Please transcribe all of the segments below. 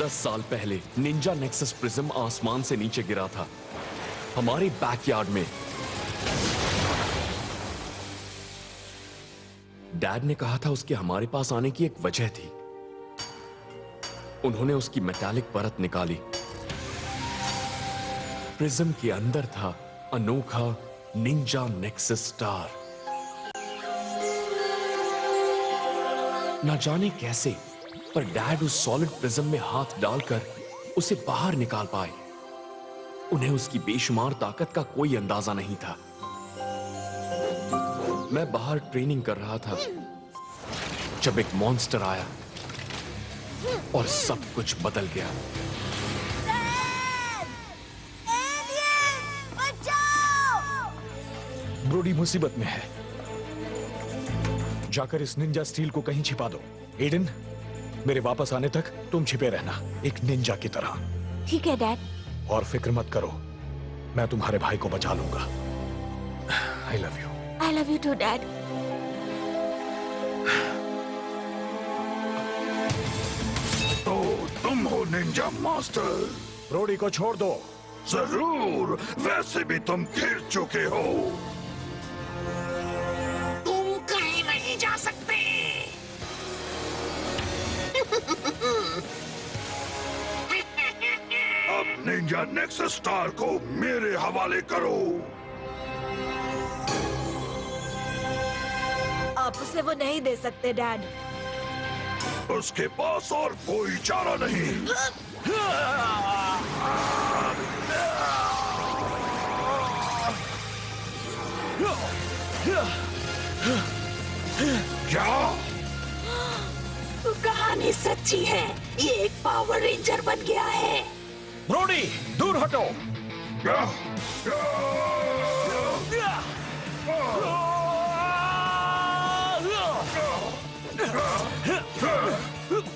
10 साल पहले Ninja nexus prism आसमान से नीचे गिरा था, हमारे बैकयार्ड में। डैड ने कहा था उसके हमारे पास आने की एक वजह थी। उन्होंने उसकी मेटालिक परत निकाली। प्रिज्म के अंदर था अनोखा निंजा नेक्सस स्टार। ना जाने कैसे, पर डैड उस सॉलिड प्रिज्म में हाथ डालकर उसे बाहर निकाल पाए। उन्हें उसकी बेशुमार ताकत का कोई अंदाजा नहीं था। मैं बाहर ट्रेनिंग कर रहा था जब एक मॉन्स्टर आया और सब कुछ बदल गया। ब्रोडी मुसीबत में है। जाकर इस निंजा स्टील को कहीं छिपा दो। एडन, मेरे वापस आने तक तुम छिपे रहना, एक निंजा की तरह। ठीक है डैड। और फिक्र मत करो, मैं तुम्हारे भाई को बचा लूंगा। I love you. I love you too dad. तो तुम हो निंजा मास्टर? ब्रोडी को छोड़ दो। जरूर, वैसे भी तुम गिर चुके हो। तुम कहीं नहीं जा सकते। अब निंजा नेक्सस स्टार को मेरे हवाले करो। आप उसे वो नहीं दे सकते डैड। उसके पास और कोई चारा नहीं। क्या? कहानी सच्ची है। ये एक पावर रेंजर बन गया है। ब्रोडी, दूर हटो।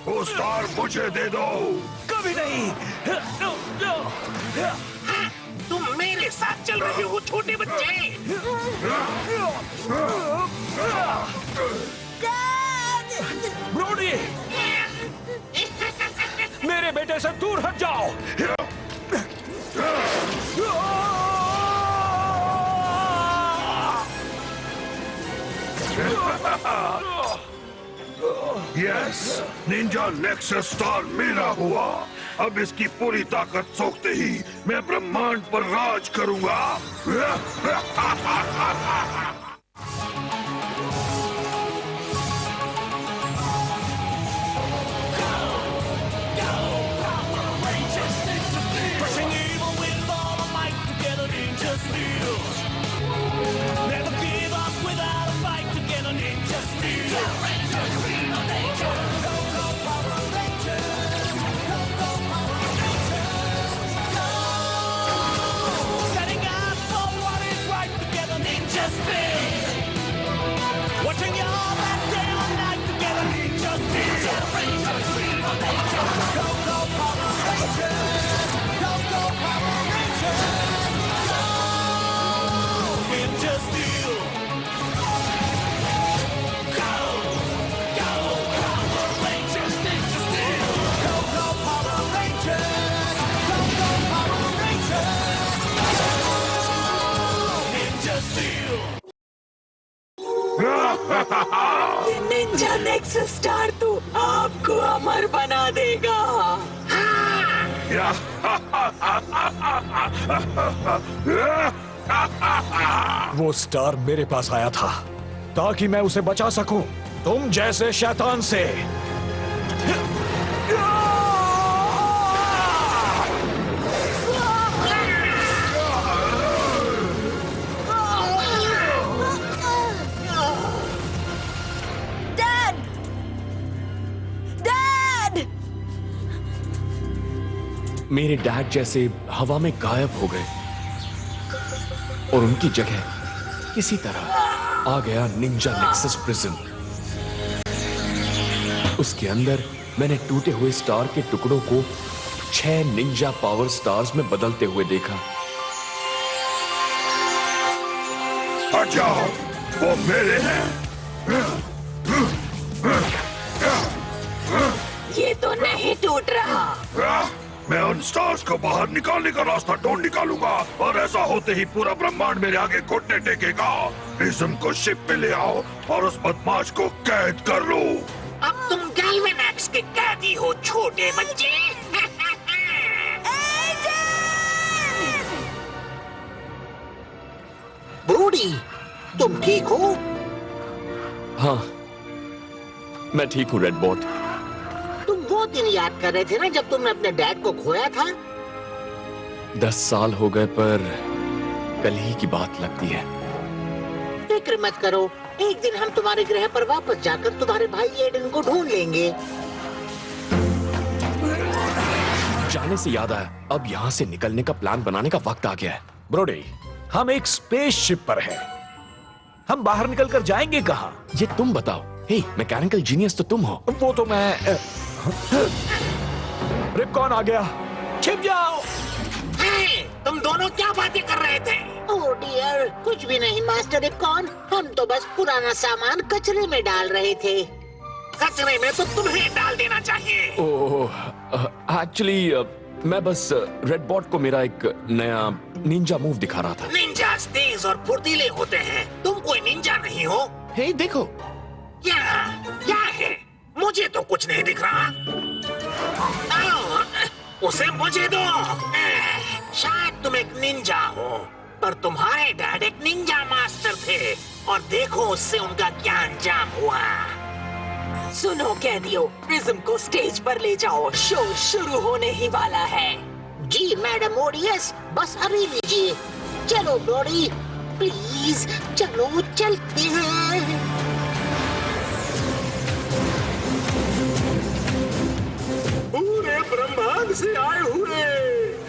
वो स्टार मुझे दे दो। कभी नहीं। तुम मेरे साथ चल रहे हो छोटे बच्चे। ब्रोडी, मेरे बेटे से दूर हट जाओ। यस, निंजा नेक्सस स्टार मेरा हुआ। अब इसकी पूरी ताकत सोखते ही मैं ब्रह्मांड पर राज करूंगा। Watching y'all that day or night together, Ninja Steel. Go, go, Power Rangers. Go, go, Power Rangers. Go, Ninja Steel. Go, go, Power Rangers, Ninja Steel. Go, go, Power Rangers. Go, go, Power Rangers. Go, Ninja Steel. Ninja nexus star तो आपको अमर बना देगा। वो star मेरे पास आया था ताकि मैं उसे बचा सकूं तुम जैसे शैतान से। मेरे डैड जैसे हवा में गायब हो गए और उनकी जगह किसी तरह आ गया निंजा नेक्सस प्रिज्म। उसके अंदर मैंने टूटे हुए स्टार के टुकड़ों को 6 निंजा पावर स्टार्स में बदलते हुए देखा। हट जाओ, वो मेरे हैं। ये तो नहीं टूट रहा। आह, मैं उन स्टार्स को बाहर निकालने का रास्ता ढूंढ निकालूंगा और ऐसा होते ही पूरा ब्रह्मांड मेरे आगे घुटने टेकेगा। प्रिज्म को शिप पे ले आओ और उस बदमाश को कैद कर लो। अब तुम गैल्वेनैक्स के कैदी हो छोटे बच्चे। ब्रूडी, तुम ठीक हो? हाँ, मैं ठीक हूँ रेडबॉट। तुम वो दिन याद कर रहे थे ना जब तुमने अपने डैड को खोया था? 10 साल हो गए पर कल ही की बात लगती है। फिक्र मत करो, एक दिन हम तुम्हारे ग्रह पर वापस जाकर तुम्हारे भाई एडन को ढूंढ लेंगे। जाने से याद आया, अब यहाँ से निकलने का प्लान बनाने का वक्त आ गया है। ब्रोडी, हम एक स्पेसशिप पर हैं। हम बाहर निकलकर जाएंगे कहाँ? ये तुम बताओ। हे, मैकेनिकल जीनियस तो तुम हो। वो तो मैं रिपकॉन आ गया, छिप जाओ। हे, तुम दोनों क्या बातें कर रहे थे? ओह डियर, कुछ भी नहीं मास्टर रिपकॉन, हम तो बस पुराना सामान कचरे में डाल रहे थे। कचरे में तो तुम्हें डाल देना चाहिए। ओह, एक्चुअली मैं बस रेडबॉट को मेरा एक नया निंजा मूव दिखा रहा था। निंजा तेज और फुर्तीले होते हैं, तुम कोई निंजा नहीं हो। हे देखो, क्या है? मुझे तो कुछ नहीं दिख रहा। आओ, उसे मुझे दो। शायद तुम एक निंजा हो, पर तुम्हारे डैड एक निंजा मास्टर थे और देखो उससे उनका क्या अंजाम हुआ। सुनो कैदियो, प्रिज्म को स्टेज पर ले जाओ, शो शुरू होने ही वाला है। जी मैडम ओडियस, बस अभी लीजिए। चलो ब्रोडी, प्लीज चलो, चलते हैं। पूरे ब्रह्मांड से आए हुए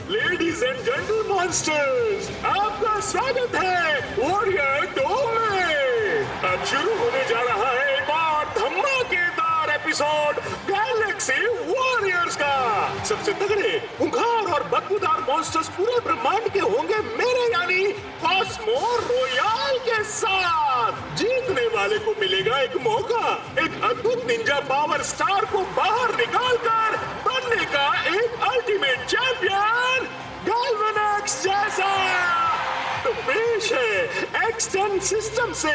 लेडीज एंड जेंटल मॉन्स्टर्स, आपका स्वागत है वॉरियर डोम में। अब शुरू होने जा रहा है एक और धमाकेदार एपिसोड गैलेक्सी वॉरियर्स का। सबसे तगड़े, खूंखार और बदबूदार मॉन्स्टर्स पूरे ब्रह्मांड के होंगे मेरे यानी कॉस्मो रॉयल के साथ। जीतने वाले को मिलेगा एक मौका, एक अद्भुत निंजा पावर स्टार को बाहर निकालकर बनने का एक अल्टीमेट चैंपियन गैल्वेनैक्स जैसा। तो पेश है एक्सटेंड सिस्टम से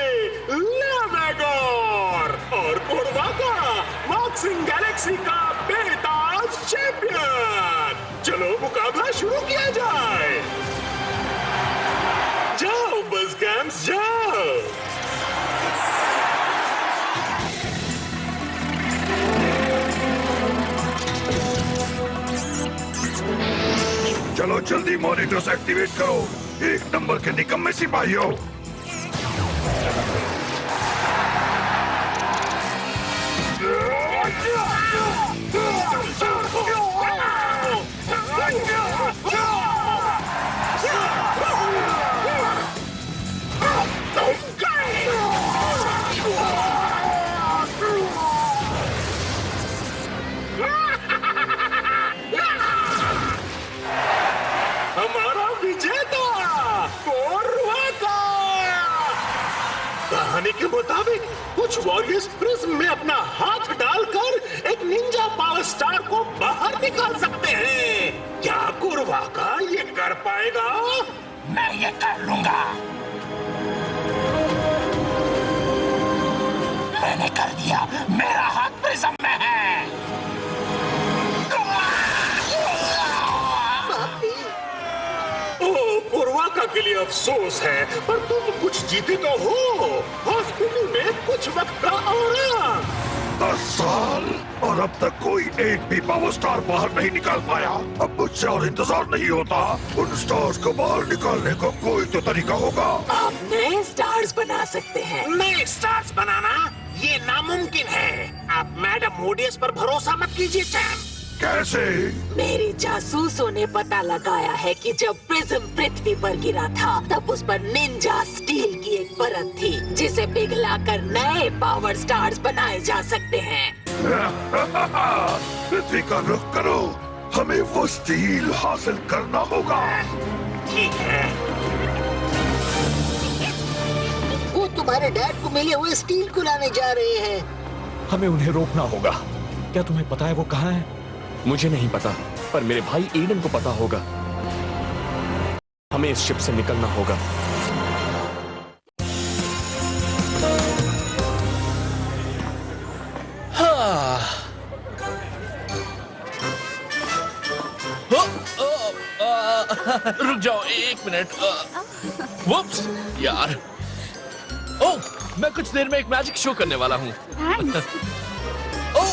लेवेगोर और कोरवाका, बॉक्सिंग गैलेक्सी का बेताज चैंपियन। चलो मुकाबला शुरू किया जाए। जाओ बस गैम्स जाओ। चलो जल्दी मॉनिटर्स एक्टिवेट करो, 1 नंबर के निकम्मे सिपाहियों। हमारा विजेता कोरवाका। कहानी के मुताबिक कुछ वॉरियर्स प्रिज्म में अपना हाथ डालकर एक निंजा पावर स्टार को बाहर निकाल सकते हैं। क्या कोरवाका ये कर पाएगा? मैं ये कर लूंगा। मैंने कर दिया, मेरा हाथ प्रिज्म में है। कोरवाका के लिए अफसोस है, पर तुम कुछ जीते तो हो। हॉस्पिटल में कुछ वक्त का आराम। 10 साल और अब तक कोई एक भी पावर स्टार बाहर नहीं निकाल पाया। अब मुझसे और इंतजार नहीं होता। उन स्टार्स को बाहर निकालने का कोई तो तरीका होगा। आप नए स्टार्स बना सकते हैं। नए स्टार्स बनाना ये नामुमकिन है। आप मैडम ओडियस पर भरोसा मत कीजिए चैंप। कैसे? मेरे जासूसों ने पता लगाया है कि जब प्रिज्म पृथ्वी पर गिरा था तब उस पर निंजा स्टील की एक परत थी जिसे पिघलाकर नए पावर स्टार्स बनाए जा सकते हैं। पृथ्वी का रुख करो, हमें वो स्टील हासिल करना होगा। ठीक है। वो तुम्हारे डैड को मिले हुए स्टील को लाने जा रहे हैं। हमें उन्हें रोकना होगा। क्या तुम्हें पता है वो कहाँ है? मुझे नहीं पता, पर मेरे भाई एडन को पता होगा। हमें इस शिप से निकलना होगा। रुक जाओ 1 मिनट। वुप्स यार। ओह, मैं कुछ देर में एक मैजिक शो करने वाला हूँ। ओह,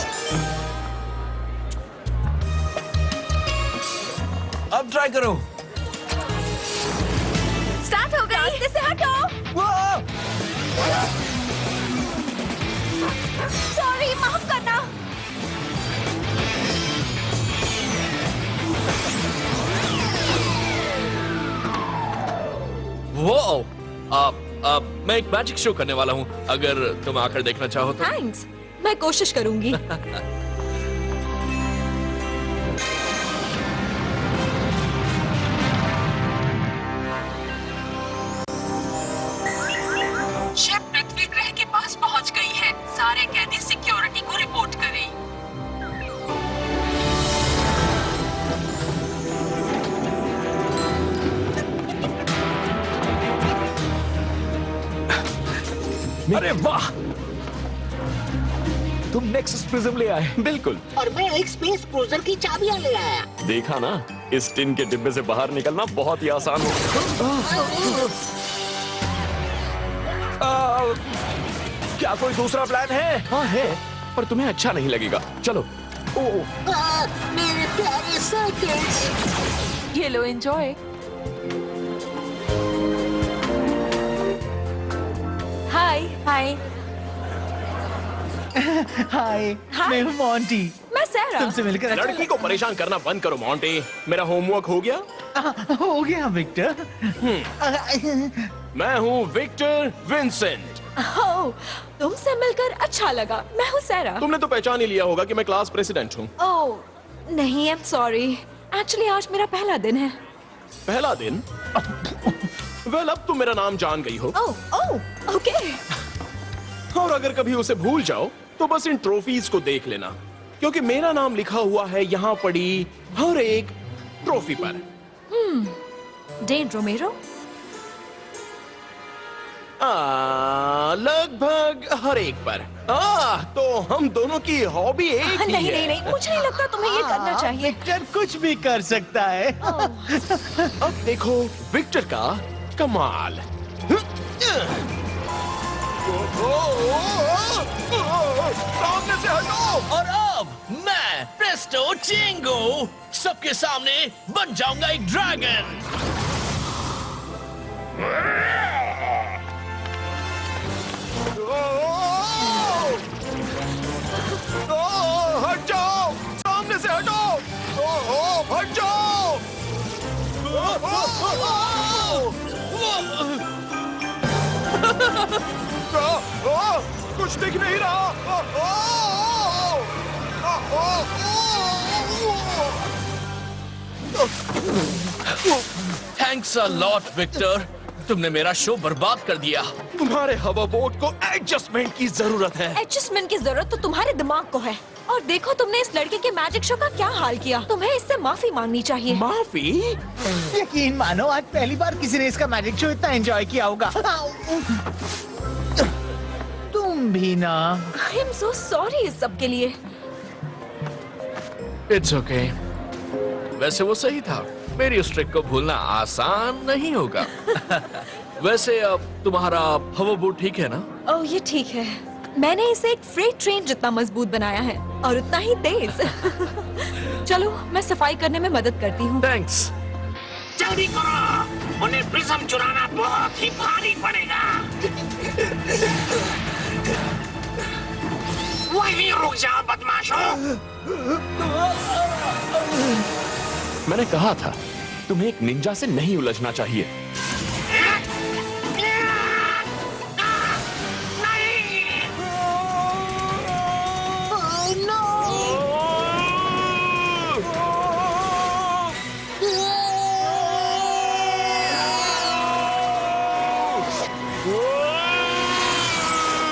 अब ट्राई करो। स्टार्ट हो गई। रास्ते से हटो। सॉरी, माफ करना। वो मैं एक मैजिक शो करने वाला हूँ, अगर तुम आकर देखना चाहो तो। थैंक्स, मैं कोशिश करूंगी। शिप पृथ्वी ग्रह के पास पहुंच गई है। सारे कैदी सिक्योरिटी को रिपोर्ट करें। अरे वाह, तुम नेक्सस प्रिज्म ले आए। बिल्कुल। और मैं एक स्पेस क्रूजर की चाबियां ले आया। देखा ना, इस टिन के डिब्बे से बाहर निकलना बहुत ही आसान हो। क्या कोई दूसरा प्लान है? हाँ है, पर तुम्हें अच्छा नहीं लगेगा। चलो। मेरे प्यारे सर्किट्स। ये लो, एंजॉय। हाय। हाय। हाय, हाय। मैं हूँ मॉन्टी। मैं सैरा। तुमसे मिलकर अच्छा लड़की को परेशान करना बंद करो मॉन्टी। मेरा होमवर्क हो गया? हो गया विक्टर। मैं हूँ विक्टर विंसेंट। ओह, तुमसे मिलकर अच्छा लगा। मैं हूँ सैरा। तुमने तो पहचान ही लिया होगा कि मैं क्लास प्रेसिडेंट हूँ। ओह, नहीं, आई एम सॉरी। एक्चुअली आज मेरा पहला दिन है। पहला दिन? वेल, अब तुम मेरा नाम जान गई हो। ओह, ओके। और अगर कभी उसे भूल जाओ तो बस इन ट्रॉफीज को देख लेना, क्योंकि मेरा नाम लिखा हुआ है यहाँ पड़ी हर एक ट्रॉफी पर। Den Romero. लगभग हर एक पर। तो हम दोनों की हॉबी एक ही नहीं, है। नहीं, नहीं, मुझे नहीं लगता तुम्हें ये करना चाहिए। विक्टर कुछ भी कर सकता है। अब देखो विक्टर का कमाल। सामने से हटो। और अब मैं प्रेस्टो चिंगो सबके सामने बन जाऊंगा एक ड्रैगन। हट जाओ, सामने से हटो। हट जाओ। कुछ दिख नहीं रहा। थैंक्स अ लॉट विक्टर, तुमने मेरा शो बर्बाद कर दिया। तुम्हारे हवा बोट को एडजस्टमेंट की जरूरत है। एडजस्टमेंट की जरूरत तो तुम्हारे दिमाग को है। और देखो तुमने इस लड़के के मैजिक शो का क्या हाल किया। तुम्हें इससे माफी मांगनी चाहिए। माफी? यकीन मानो, आज पहली बार किसी ने इसका मैजिक शो इतना एंजॉय किया होगा। तुम भी ना। आई एम सो सॉरी इस सब के लिए। It's okay. वैसे वो सही था, मेरी उस ट्रिक को भूलना आसान नहीं होगा। वैसे अब तुम्हारा होवरबोट ठीक है ना? ओह, ये ठीक है। मैंने इसे एक फ्रेट ट्रेन जितना मजबूत बनाया है और उतना ही तेज। चलो, मैं सफाई करने में मदद करती हूँ। थैंक्स। जल्दी करो, उन्हें प्रिज्म चुराना बहुत ही भारी पड़ेगा। वहीं रुक जाओ बदमाशों। मैंने कहा था तुम्हें एक निंजा से नहीं उलझना चाहिए।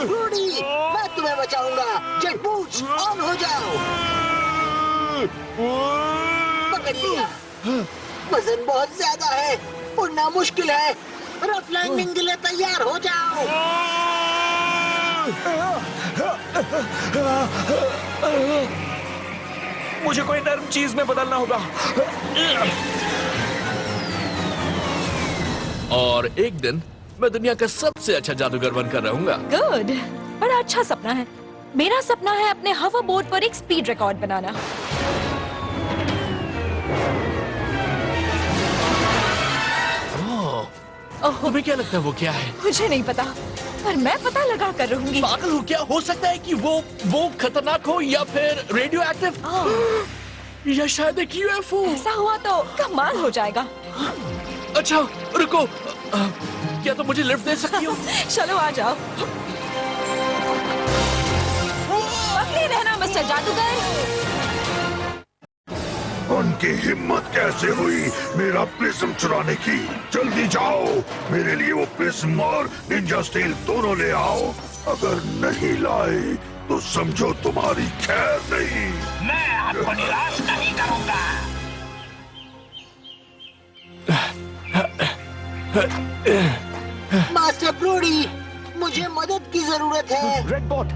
रूडी, मैं तुम्हें बचाऊंगा। जेट बूट्स ऑन हो जाओ। पकड़ लिया। वजन बहुत ज्यादा है, उड़ना मुश्किल है। रफ लैंडिंग के लिए तैयार हो जाओ। मुझे कोई नर्म चीज में बदलना होगा। और एक दिन मैं दुनिया का सबसे अच्छा जादूगर बनकर रहूंगा। गुड, बड़ा अच्छा सपना है। मेरा सपना है अपने हवा बोर्ड पर एक स्पीड रिकॉर्ड बनाना। ओह, तुम्हें क्या लगता है वो क्या है? मुझे नहीं पता, पर मैं पता लगा कर रहूंगी। पागल हो क्या? हो सकता है कि वो खतरनाक हो या फिर रेडियो एक्टिव या शायद एक यूएफओ। ऐसा हुआ तो कमाल हो जाएगा। अच्छा रुको, क्या तुम मुझे लिफ्ट दे सकती हो? चलो आ जाओ। पकड़े रहना मिस्टर जादूगर। उनकी हिम्मत कैसे हुई मेरा प्रिज्म चुराने की? जल्दी जाओ, मेरे लिए वो प्रिज्म और निंजा स्टील दोनों ले आओ। अगर नहीं लाए तो समझो तुम्हारी खैर नहीं। मैं आपको निराश नहीं करूंगा। मास्टर ब्रोडी, मुझे मदद की जरूरत है। रेडबॉट,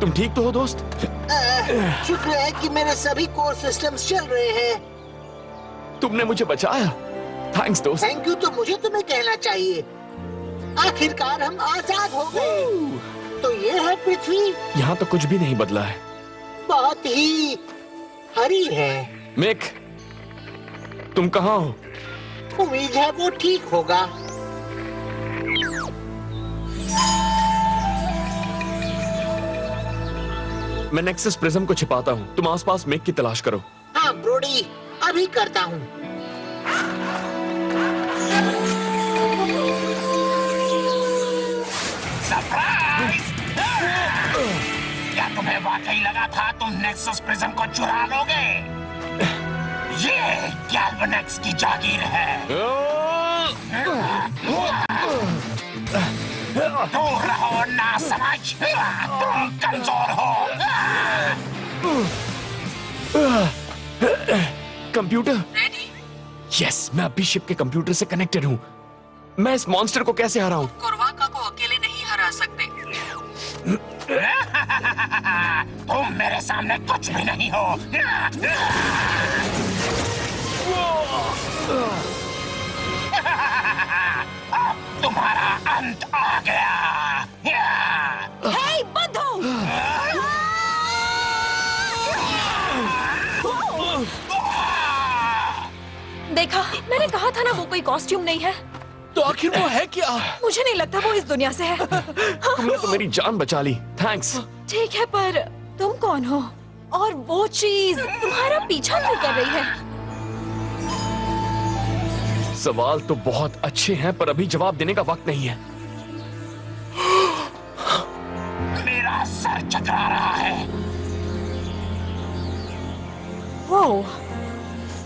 तुम ठीक तो हो दोस्त? शुक्र है कि मेरे सभी कोर सिस्टम्स चल रहे हैं। तुमने मुझे बचाया। थैंक्स दोस्त। थैंक यू तो मुझे तुम्हें कहना चाहिए। आखिरकार हम आजाद हो गए। तो ये है पृथ्वी। यहाँ तो कुछ भी नहीं बदला है। बहुत ही हरी है। मिक, तुम कहाँ हो? उम्मीद है वो ठीक होगा। मैं नेक्सस प्रिज्म को छिपाता हूँ, तुम आसपास मिक की तलाश करो। हाँ ब्रोडी, अभी करता हूँ। सरप्राइज! क्या तुम्हें वाकई लगा था तुम नेक्सस प्रिज्म को चुरा लोगे? ये गैल्वेनेक्स की जागीर है। दूर रहो ना समझ, तुम कमजोर हो। कंप्यूटर? यस, मैं अभी शिप के कंप्यूटर से कनेक्टेड हूँ। मैं इस मॉन्स्टर को कैसे हराऊं? कुरवाका को अकेले नहीं हरा सकते। तुम मेरे सामने कुछ भी नहीं हो। अब तुम्हारा अंत आ गया। हे बंधु! देखा, मैंने कहा था ना वो कोई कॉस्ट्यूम नहीं है। तो आखिर वो है क्या? मुझे नहीं लगता वो इस दुनिया से है। तुमने तो मेरी जान बचा ली। थैंक्स। ठीक है, पर तुम कौन हो? और वो चीज तुम्हारा पीछा क्यों कर रही है? सवाल तो बहुत अच्छे हैं, पर अभी जवाब देने का वक्त नहीं है। मेरा सर चकरा रहा है।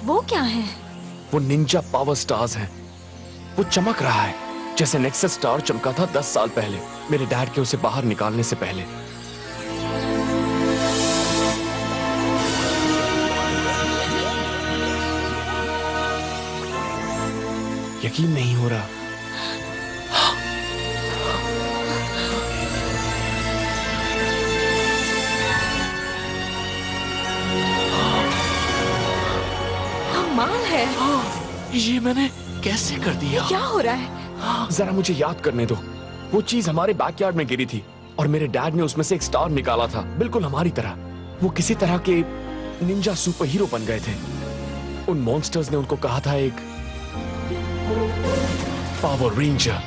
वो क्या है? वो निंजा पावर स्टार्स हैं। वो चमक रहा है जैसे नेक्सस स्टार चमका था 10 साल पहले, मेरे डैड के उसे बाहर निकालने से पहले। यकीन नहीं हो रहा। कमाल है। ये मैंने कैसे कर दिया? क्या हो रहा है? जरा मुझे याद करने दो। वो चीज हमारे बैकयार्ड में गिरी थी और मेरे डैड ने उसमें से एक स्टार निकाला था, बिल्कुल हमारी तरह। वो किसी तरह के निंजा सुपर हीरो बन गए थे। उन मॉन्स्टर्स ने उनको कहा था एक पावर रेंजर।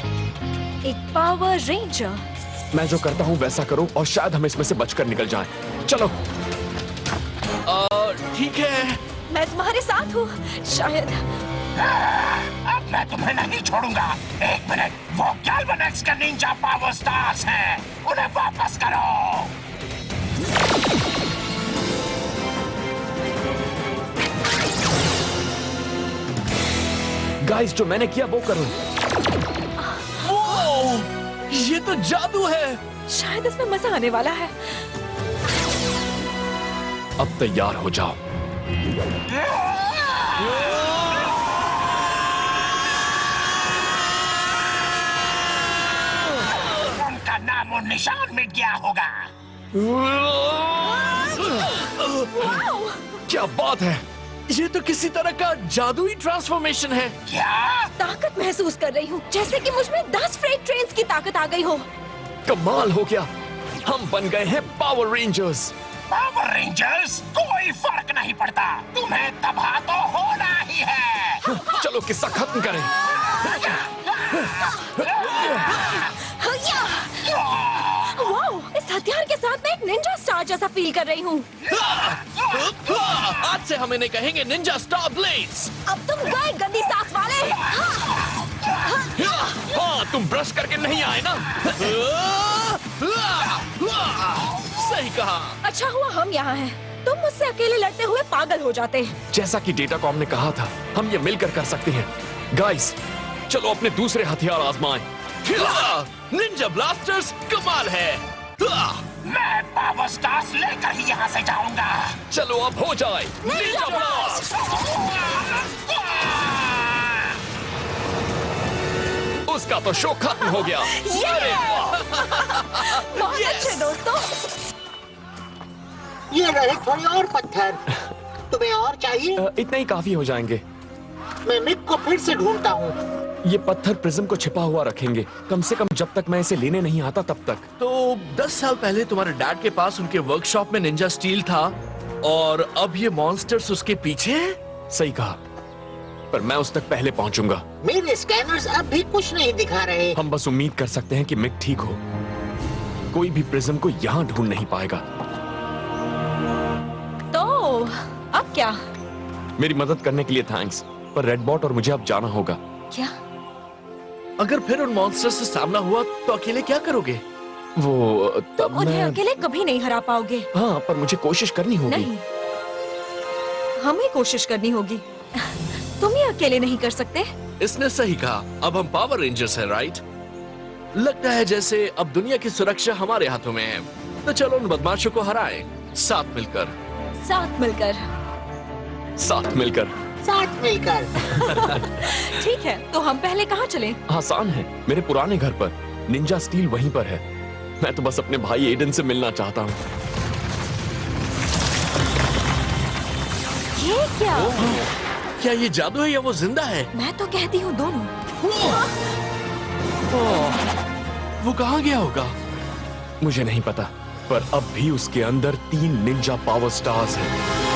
एक पावर रेंजर? मैं जो करता हूँ वैसा करो और शायद हम इसमें से बचकर निकल जाएं। चलो। ठीक है, मैं तुम्हारे साथ हूँ। शायद अब मैं तुम्हें नहीं छोड़ूंगा। एक मिनट, वो गैल्वेनेक्स के निंजा पावर स्टार्स हैं, उन्हें वापस करो। गाइस, जो मैंने किया वो करो। ये तो जादू है। शायद इसमें मजा आने वाला है। अब तैयार हो जाओ। उनका नामो निशान मिट गया होगा। क्या बात है! ये तो किसी तरह का जादुई ट्रांसफॉर्मेशन है। क्या? ताकत महसूस कर रही हूँ, जैसे कि मुझ में 10 फ्रेट ट्रेन्स की ताकत आ गई हो। कमाल हो गया, हम बन गए हैं पावर रेंजर्स। Power rangers? कोई फर्क नहीं पड़ता, तुम्हें तबाह तो होना ही है। चलो किस्सा खत्म करें। वाओ, इस हथियार के साथ मैं एक निंजा स्टार जैसा फील कर रही हूँ। आज से हम इन्हें कहेंगे निंजा स्टार ब्लेड्स। अब तुम गए गंदी सांस वाले। हाँ, तुम ब्रश करके नहीं आए ना। सही कहा। अच्छा हुआ हम यहाँ हैं। तुम मुझसे अकेले लड़ते हुए पागल हो जाते। जैसा कि डेटाकॉम ने कहा था, हम ये मिलकर कर सकते हैं। गाइस, चलो अपने दूसरे हथियार आजमाएं। निंजा ब्लास्टर्स कमाल है। मैं पावर स्टार्स लेकर ही यहाँ से जाऊंगा। चलो अब हो जाए निंजा ब्लास्ट। उसका तो शो खत्म हो गया। अरे वाह! बहुत अच्छे दोस्तों। ये रहे थोड़े और पत्थर। तुम्हें और चाहिए? इतना ही काफी हो जाएंगे। मैं मिक को फिर से ढूंढता हूँ। ये पत्थर प्रिज्म को छिपा हुआ रखेंगे, कम से कम जब तक मैं इसे लेने नहीं आता तब तक। तो 10 साल पहले तुम्हारे डैड के पास उनके वर्कशॉप में निंजा स्टील था और अब ये मॉन्स्टर्स उसके पीछे हैं? सही कहा, पर मैं उस तक पहले पहुंचूंगा। मेरे स्कैनर्स अब भी कुछ नहीं दिखा रहे। हम बस उम्मीद कर सकते हैं कि मिक ठीक हो। कोई भी प्रिज्म को यहाँ ढूंढ नहीं पाएगा। तो अब क्या? मेरी मदद करने के लिए थैंक्स, पर रेडबॉट और मुझे अब जाना होगा। क्या? अगर फिर उन मॉन्स्टर्स से सामना हुआ तो अकेले क्या करोगे? वो तब उन्हें मैं... अकेले कभी नहीं हरा पाओगे। हाँ, पर मुझे कोशिश करनी होगी। नहीं, हमें कोशिश करनी होगी। तुम ये अकेले नहीं कर सकते। इसने सही कहा। अब हम पावर रेंजर्स हैं, राइट? लगता है जैसे अब दुनिया की सुरक्षा हमारे हाथों में है। तो चलो उन बदमाशों को हराएं, साथ मिलकर। साथ मिलकर। साथ मिलकर। साथ मिलकर। ठीक है, तो हम पहले कहाँ चलें? आसान है, मेरे पुराने घर पर। निंजा स्टील वहीं पर है। मैं तो बस अपने भाई एडन से मिलना चाहता हूँ। ये क्या? क्या ये जादू है या वो जिंदा है? मैं तो कहती हूँ दोनों। वो कहाँ गया होगा? मुझे नहीं पता, पर अब भी उसके अंदर 3 निंजा पावर स्टार्स हैं।